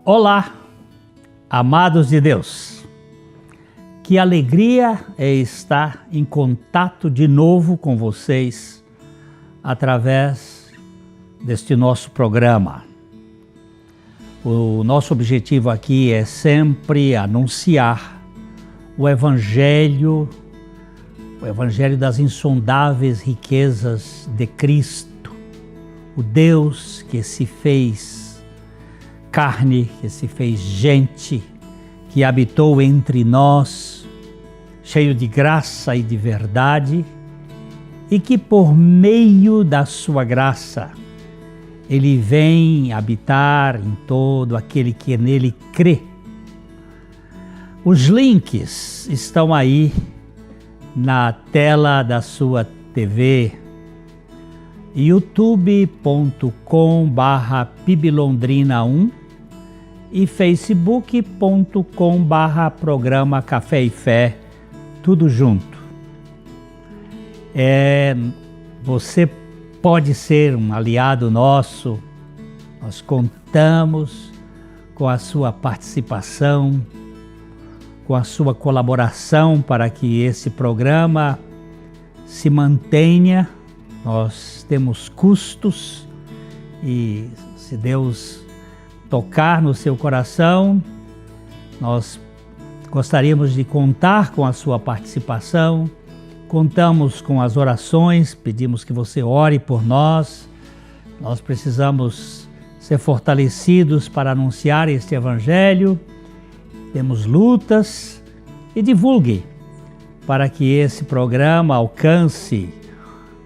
Olá, amados de Deus. Que alegria é estar em contato de novo com vocês através deste nosso programa. O nosso objetivo aqui é sempre anunciar o Evangelho das insondáveis riquezas de Cristo, o Deus que se fez carne, que se fez gente, que habitou entre nós, cheio de graça e de verdade, e que por meio da sua graça, Ele vem habitar em todo aquele que nele crê. Os links estão aí na tela da sua TV, youtube.com/piblondrina1 e facebook.com/programa Café e Fé, tudo junto. Você pode ser um aliado nosso, nós contamos com a sua participação, com a sua colaboração para que esse programa se mantenha. Nós temos custos e se Deus tocar no seu coração, nós gostaríamos de contar com a sua participação. Contamos com as orações, pedimos que você ore por nós. Nós precisamos ser fortalecidos para anunciar este Evangelho. Temos lutas e divulgue para que esse programa alcance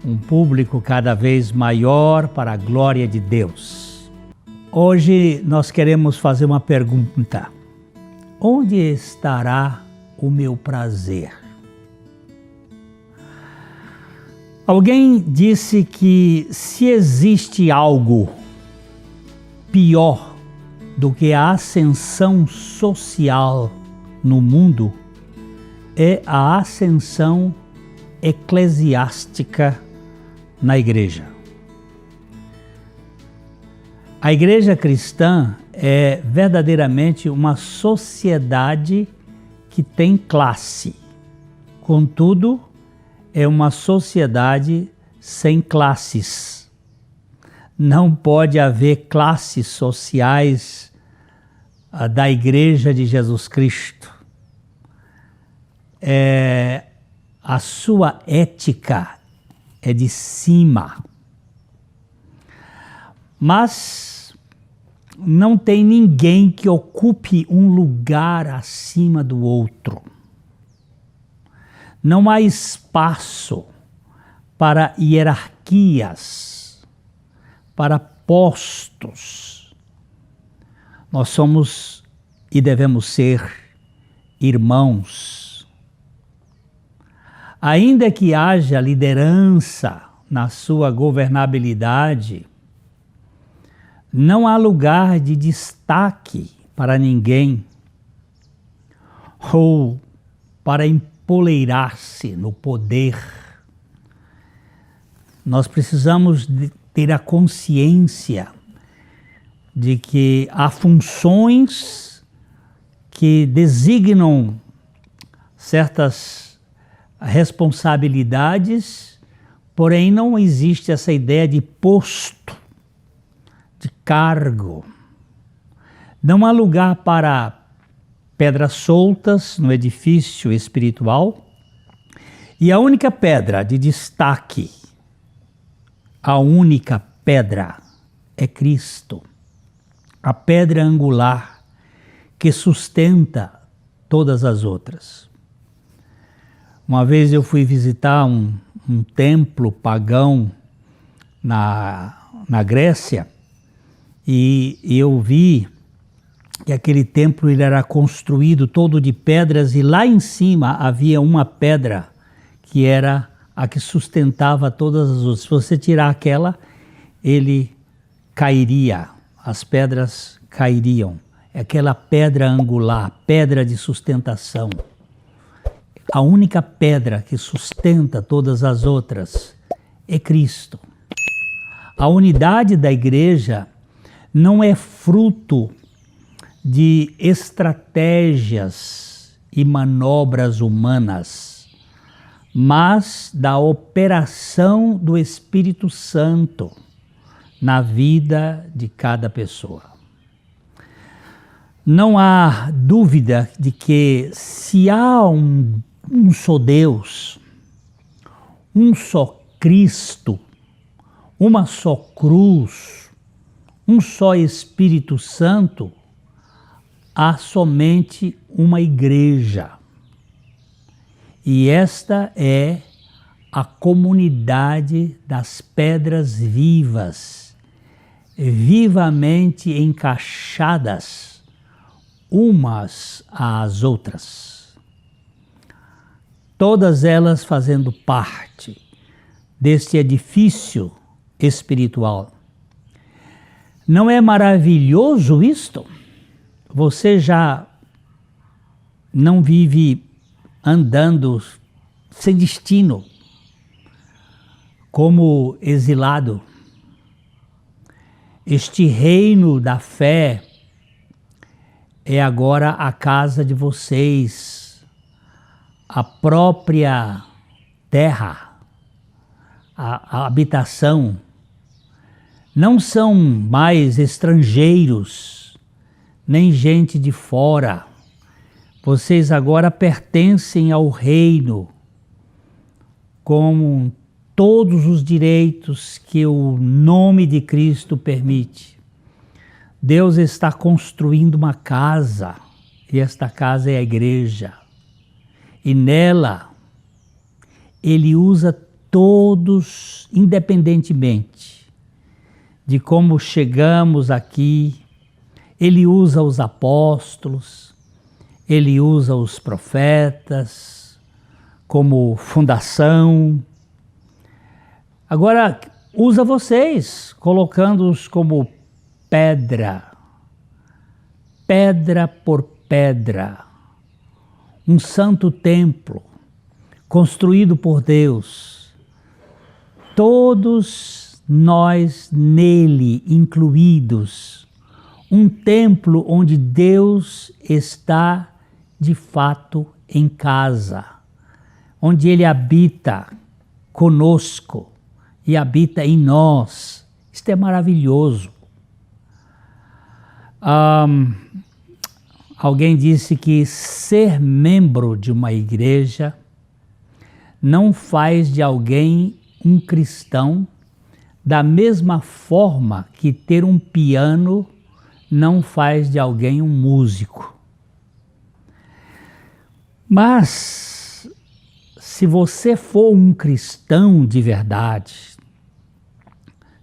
um público cada vez maior para a glória de Deus. Hoje nós queremos fazer uma pergunta: onde estará o meu prazer? Alguém disse que se existe algo pior do que a ascensão social no mundo, é a ascensão eclesiástica na igreja. A igreja cristã é verdadeiramente uma sociedade que tem classe. Contudo, é uma sociedade sem classes. Não pode haver classes sociais da Igreja de Jesus Cristo. A sua ética é de cima. Mas não tem ninguém que ocupe um lugar acima do outro. Não há espaço para hierarquias, para postos. Nós somos e devemos ser irmãos. Ainda que haja liderança na sua governabilidade, não há lugar de destaque para ninguém ou para empoleirar-se no poder. Nós precisamos ter a consciência de que há funções que designam certas responsabilidades, porém não existe essa ideia de posto, de cargo. Não há lugar para pedras soltas no edifício espiritual, e a única pedra de destaque, a única pedra é Cristo, a pedra angular que sustenta todas as outras. Uma vez eu fui visitar um templo pagão na Grécia, e eu vi que aquele templo ele era construído todo de pedras, e lá em cima havia uma pedra que era a que sustentava todas as outras. Se você tirar aquela, ele cairia, as pedras cairiam. É aquela pedra angular, pedra de sustentação. A única pedra que sustenta todas as outras é Cristo. A unidade da igreja não é fruto de estratégias e manobras humanas, mas da operação do Espírito Santo na vida de cada pessoa. Não há dúvida de que se há um só Deus, um só Cristo, uma só cruz, um só Espírito Santo, há somente uma igreja. E esta é a comunidade das pedras vivas, vivamente encaixadas umas às outras. Todas elas fazendo parte deste edifício espiritual. Não é maravilhoso isto? Você já não vive andando sem destino, como exilado. Este reino da fé é agora a casa de vocês, a própria terra, a habitação. Não são mais estrangeiros, nem gente de fora. Vocês agora pertencem ao reino, com todos os direitos que o nome de Cristo permite. Deus está construindo uma casa, e esta casa é a igreja. E nela, Ele usa todos, independentemente de como chegamos aqui. Ele usa os apóstolos, Ele usa os profetas como fundação. Agora, usa vocês, colocando-os como pedra, pedra por pedra. Um santo templo, construído por Deus. Todos nós nele incluídos. Um templo onde Deus está de fato em casa, onde Ele habita conosco e habita em nós. Isto é maravilhoso. Alguém disse que ser membro de uma igreja não faz de alguém um cristão, da mesma forma que ter um piano não faz de alguém um músico. Mas, se você for um cristão de verdade,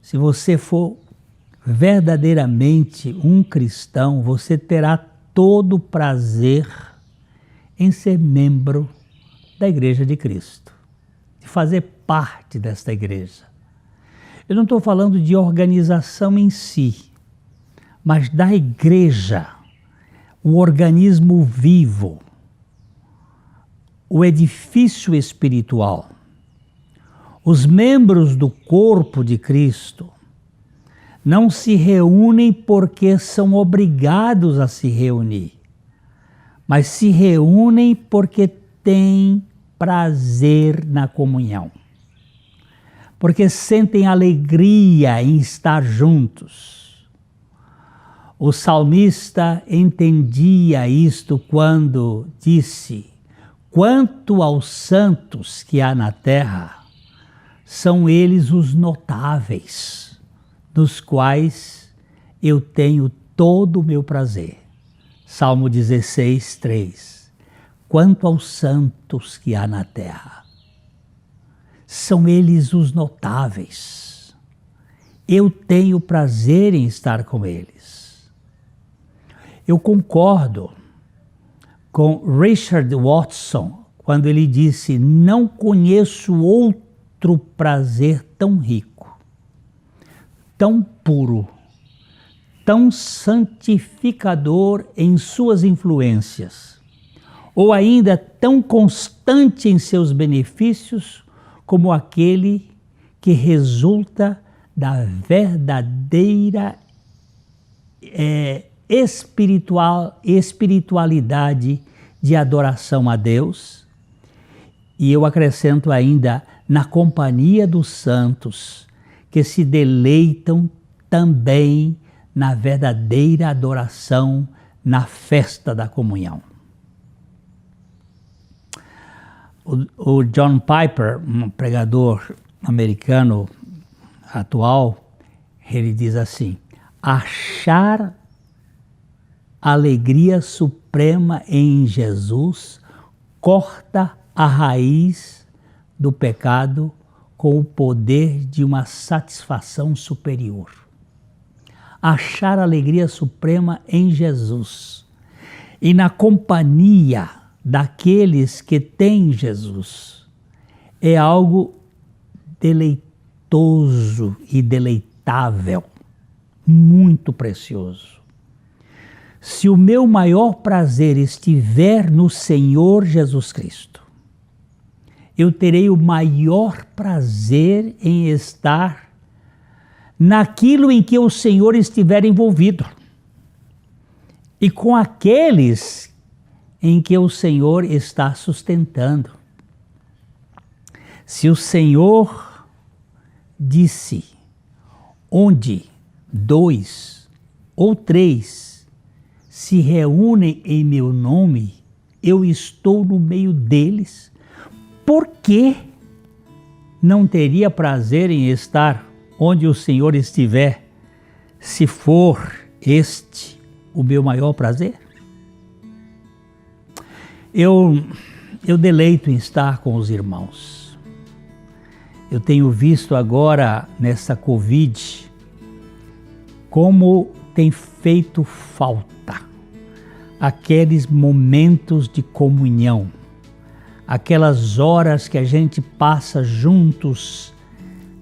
se você for verdadeiramente um cristão, você terá todo o prazer em ser membro da Igreja de Cristo, de fazer parte desta igreja. Eu não estou falando de organização em si, mas da igreja, o organismo vivo, o edifício espiritual. Os membros do corpo de Cristo não se reúnem porque são obrigados a se reunir, mas se reúnem porque têm prazer na comunhão, porque sentem alegria em estar juntos. O salmista entendia isto quando disse: quanto aos santos que há na terra, são eles os notáveis, nos quais eu tenho todo o meu prazer. Salmo 16, 3. Quanto aos santos que há na terra, são eles os notáveis. Eu tenho prazer em estar com eles. Eu concordo com Richard Watson quando ele disse: não conheço outro prazer tão rico, tão puro, tão santificador em suas influências, ou ainda tão constante em seus benefícios, como aquele que resulta da verdadeira espiritualidade de adoração a Deus. E eu acrescento ainda, na companhia dos santos, que se deleitam também na verdadeira adoração, na festa da comunhão. O John Piper, um pregador americano atual, ele diz assim: achar alegria suprema em Jesus corta a raiz do pecado com o poder de uma satisfação superior. Achar alegria suprema em Jesus e na companhia daqueles que têm Jesus é algo deleitoso e deleitável, muito precioso. Se o meu maior prazer estiver no Senhor Jesus Cristo, eu terei o maior prazer em estar naquilo em que o Senhor estiver envolvido e com aqueles em que o Senhor está sustentando. Se o Senhor disse: onde 2 ou 3 se reúnem em meu nome, eu estou no meio deles, por que não teria prazer em estar onde o Senhor estiver, se for este o meu maior prazer? Eu deleito em estar com os irmãos. Eu tenho visto agora nessa Covid como tem feito falta aqueles momentos de comunhão, aquelas horas que a gente passa juntos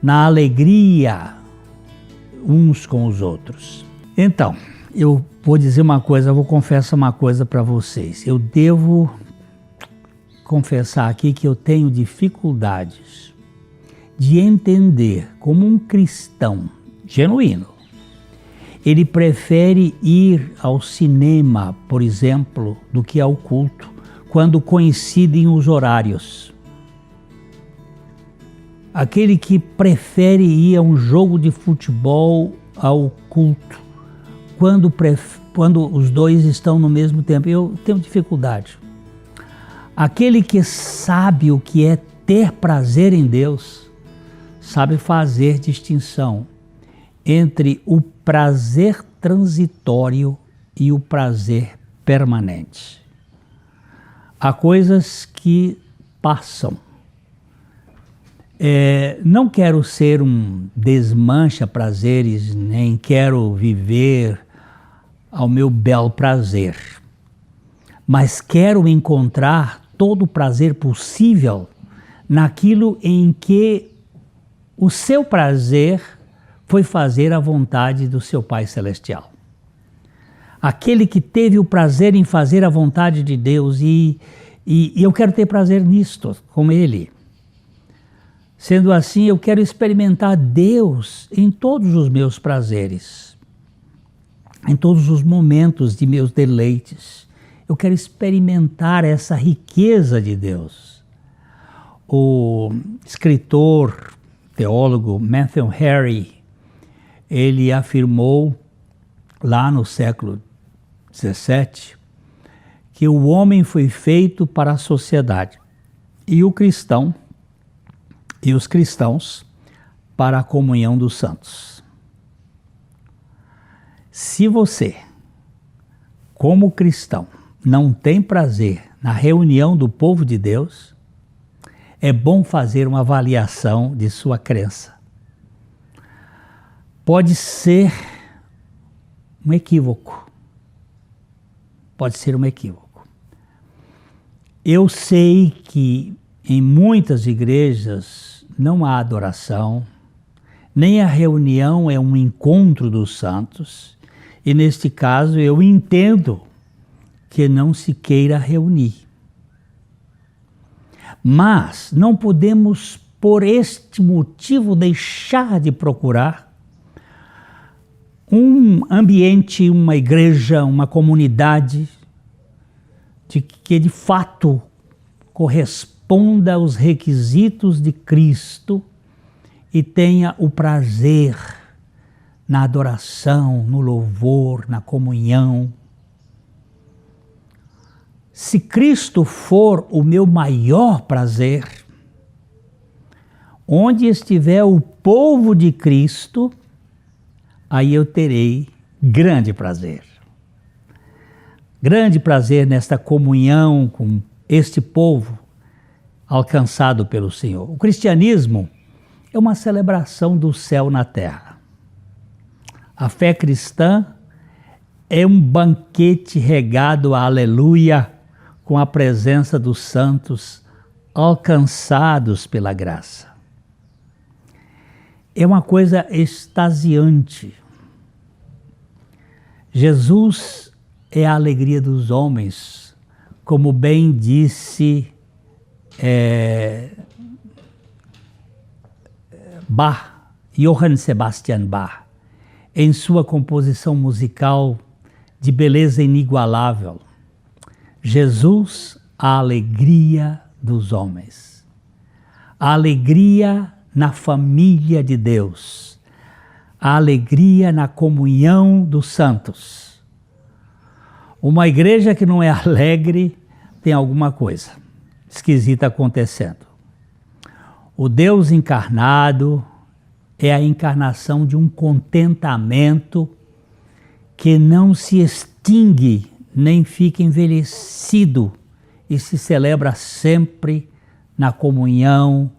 na alegria uns com os outros. Então, eu vou dizer uma coisa, eu vou confessar uma coisa para vocês. Eu devo confessar aqui que eu tenho dificuldades de entender como um cristão genuíno, ele prefere ir ao cinema, por exemplo, do que ao culto, quando coincidem os horários. Aquele que prefere ir a um jogo de futebol ao culto, quando os dois estão no mesmo tempo. Eu tenho dificuldade. Aquele que sabe o que é ter prazer em Deus, sabe fazer distinção entre o prazer transitório e o prazer permanente. Há coisas que passam. Não quero ser um desmancha-prazeres, nem quero viver ao meu bel prazer, mas quero encontrar todo o prazer possível naquilo em que o seu prazer foi fazer a vontade do seu Pai Celestial. Aquele que teve o prazer em fazer a vontade de Deus, e eu quero ter prazer nisto, com Ele. Sendo assim, eu quero experimentar Deus em todos os meus prazeres, em todos os momentos de meus deleites. Eu quero experimentar essa riqueza de Deus. O escritor, teólogo Matthew Henry, ele afirmou lá no século XVII que o homem foi feito para a sociedade e os cristãos para a comunhão dos santos. Se você, como cristão, não tem prazer na reunião do povo de Deus, é bom fazer uma avaliação de sua crença. Pode ser um equívoco. Pode ser um equívoco. Eu sei que em muitas igrejas não há adoração, nem a reunião é um encontro dos santos, e neste caso eu entendo que não se queira reunir. Mas não podemos, por este motivo, deixar de procurar um ambiente, uma igreja, uma comunidade que de fato corresponda aos requisitos de Cristo e tenha o prazer na adoração, no louvor, na comunhão. Se Cristo for o meu maior prazer, onde estiver o povo de Cristo, aí eu terei grande prazer. Grande prazer nesta comunhão com este povo alcançado pelo Senhor. O cristianismo é uma celebração do céu na terra. A fé cristã é um banquete regado a aleluia com a presença dos santos alcançados pela graça. É uma coisa extasiante. Jesus é a alegria dos homens, como bem disse Johann Sebastian Bach, em sua composição musical de beleza inigualável. Jesus, a alegria dos homens. A alegria na família de Deus. A alegria na comunhão dos santos. Uma igreja que não é alegre tem alguma coisa esquisita acontecendo. O Deus encarnado é a encarnação de um contentamento que não se extingue nem fica envelhecido e se celebra sempre na comunhão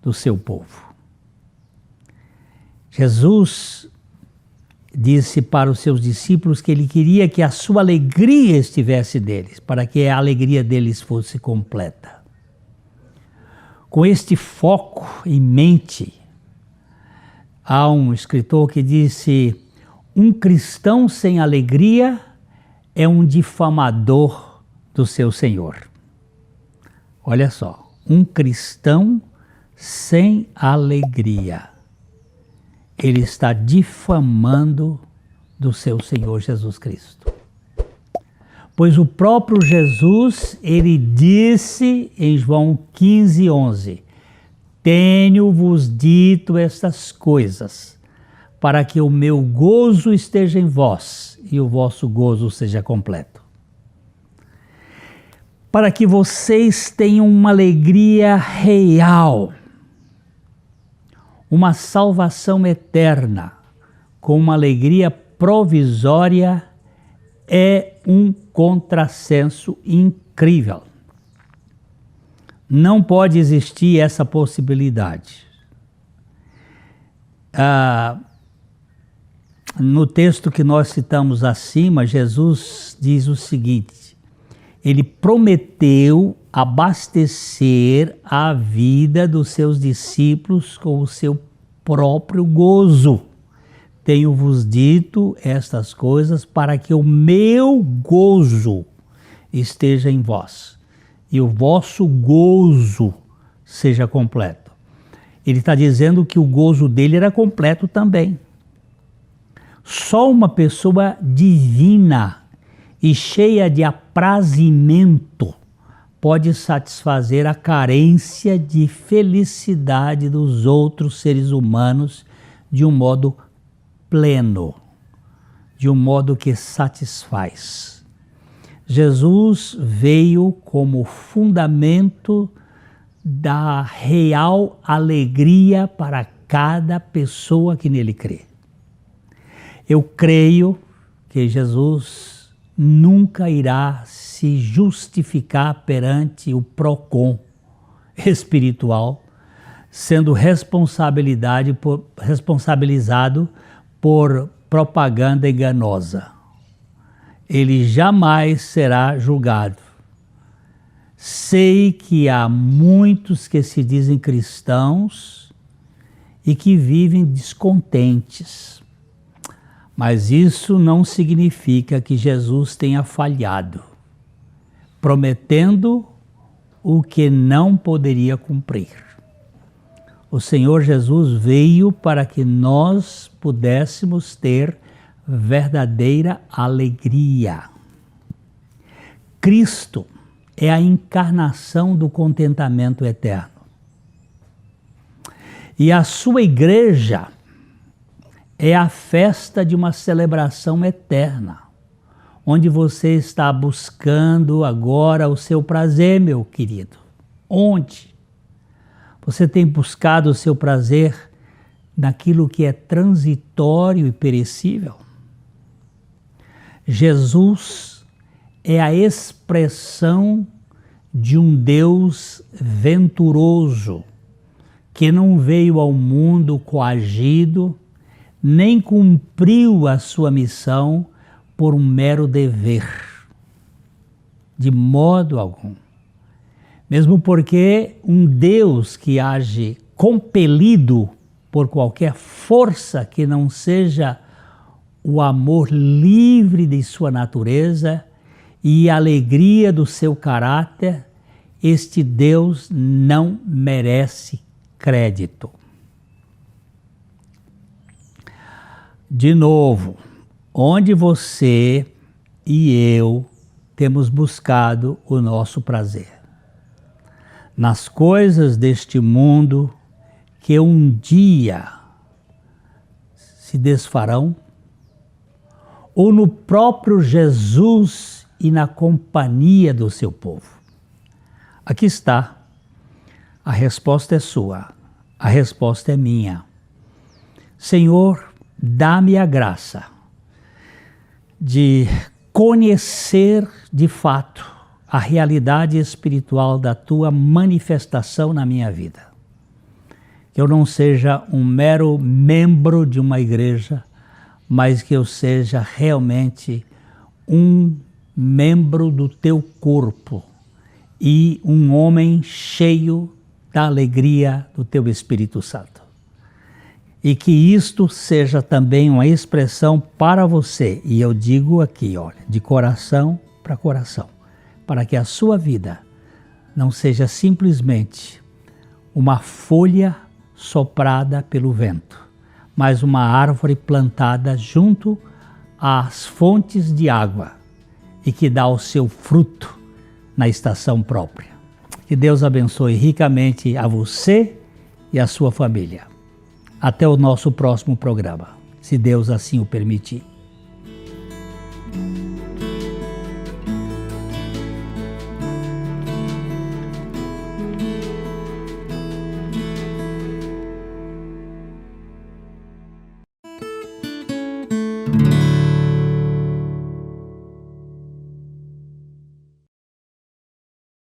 do seu povo. Jesus disse para os seus discípulos que ele queria que a sua alegria estivesse neles, para que a alegria deles fosse completa. Com este foco em mente, há um escritor que disse: um cristão sem alegria é um difamador do seu Senhor. Olha só, um cristão sem alegria, ele está difamando do seu Senhor Jesus Cristo. Pois o próprio Jesus, ele disse em João 15:11, tenho-vos dito estas coisas, para que o meu gozo esteja em vós e o vosso gozo seja completo. Para que vocês tenham uma alegria real, uma salvação eterna, com uma alegria provisória, é um contrassenso incrível. Não pode existir essa possibilidade. No texto que nós citamos acima, Jesus diz o seguinte: ele prometeu abastecer a vida dos seus discípulos com o seu próprio gozo. Tenho-vos dito estas coisas para que o meu gozo esteja em vós e o vosso gozo seja completo. Ele está dizendo que o gozo dele era completo também. Só uma pessoa divina e cheia de aprazimento pode satisfazer a carência de felicidade dos outros seres humanos de um modo pleno, de um modo que satisfaz. Jesus veio como fundamento da real alegria para cada pessoa que nele crê. Eu creio que Jesus nunca irá se justificar perante o PROCON espiritual, sendo responsabilizado por propaganda enganosa. Ele jamais será julgado. Sei que há muitos que se dizem cristãos e que vivem descontentes. Mas isso não significa que Jesus tenha falhado, prometendo o que não poderia cumprir. O Senhor Jesus veio para que nós pudéssemos ter verdadeira alegria. Cristo é a encarnação do contentamento eterno. E a sua igreja é a festa de uma celebração eterna, onde você está buscando agora o seu prazer, meu querido. Onde? Você tem buscado o seu prazer naquilo que é transitório e perecível? Jesus é a expressão de um Deus venturoso, que não veio ao mundo coagido, nem cumpriu a sua missão por um mero dever, de modo algum. Mesmo porque um Deus que age compelido por qualquer força que não seja o amor livre de sua natureza e a alegria do seu caráter, este Deus não merece crédito. De novo, onde você e eu temos buscado o nosso prazer? Nas coisas deste mundo que um dia se desfarão? Ou no próprio Jesus e na companhia do seu povo? Aqui está. A resposta é sua. A resposta é minha. Senhor, dá-me a graça de conhecer de fato a realidade espiritual da tua manifestação na minha vida. Que eu não seja um mero membro de uma igreja, mas que eu seja realmente um membro do teu corpo e um homem cheio da alegria do teu Espírito Santo. E que isto seja também uma expressão para você, e eu digo aqui, olha, de coração para coração, para que a sua vida não seja simplesmente uma folha soprada pelo vento, mas uma árvore plantada junto às fontes de água e que dá o seu fruto na estação própria. Que Deus abençoe ricamente a você e a sua família. Até o nosso próximo programa, se Deus assim o permitir.